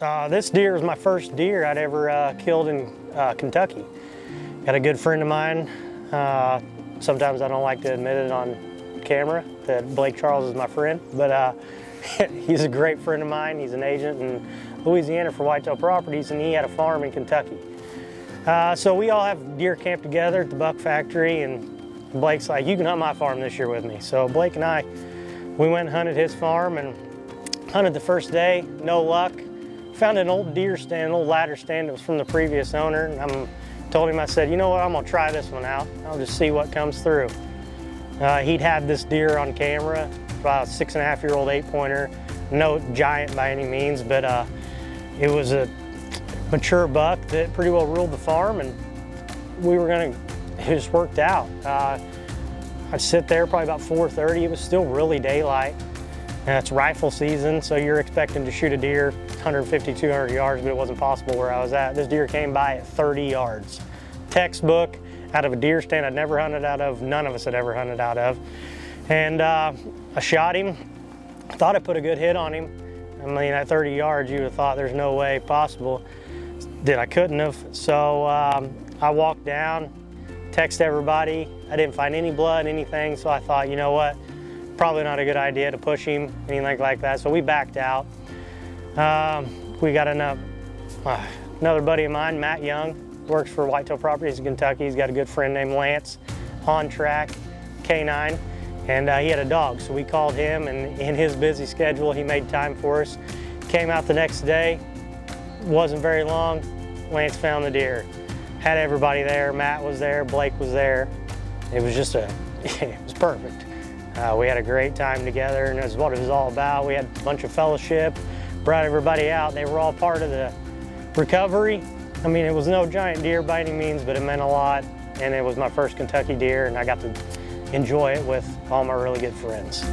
This deer was my first deer I'd ever killed in Kentucky. Got a good friend of mine. Sometimes I don't like to admit it on camera that Blake Charles is my friend, but he's a great friend of mine. He's an agent in Louisiana for Whitetail Properties, and he had a farm in Kentucky. So we all have deer camp together at the Buck Factory, and Blake's like, you can hunt my farm this year with me. So Blake and I, we went and hunted his farm and hunted the first day, no luck. Found an old deer stand, an old ladder stand that was from the previous owner. And I told him, I said, you know what, I'm gonna try this one out. I'll just see what comes through. He'd had this deer on camera, about a 6.5-year-old 8-pointer. No giant by any means, but it was a mature buck that pretty well ruled the farm, and it just worked out. I'd sit there probably about 4:30. It was still really daylight. And it's rifle season, so you're expecting to shoot a deer 150, 200 yards, but it wasn't possible where I was at. This deer came by at 30 yards. Textbook, out of a deer stand I'd never hunted out of, none of us had ever hunted out of. And I shot him, thought I put a good hit on him. I mean, at 30 yards, you would have thought there's no way possible that I couldn't have. So I walked down, texted everybody. I didn't find any blood, anything, so I thought, you know what? Probably not a good idea to push him, anything like that. So we backed out. We got another buddy of mine, Matt Young, works for Whitetail Properties in Kentucky. He's got a good friend named Lance, on track, K9, and he had a dog. So we called him, and in his busy schedule, he made time for us. Came out the next day, wasn't very long, Lance found the deer. Had everybody there, Matt was there, Blake was there. It was just it was perfect. We had a great time together, and that's what it was all about. We had a bunch of fellowship, brought everybody out. They were all part of the recovery. I mean, it was no giant deer by any means, but it meant a lot, and it was my first Kentucky deer, and I got to enjoy it with all my really good friends.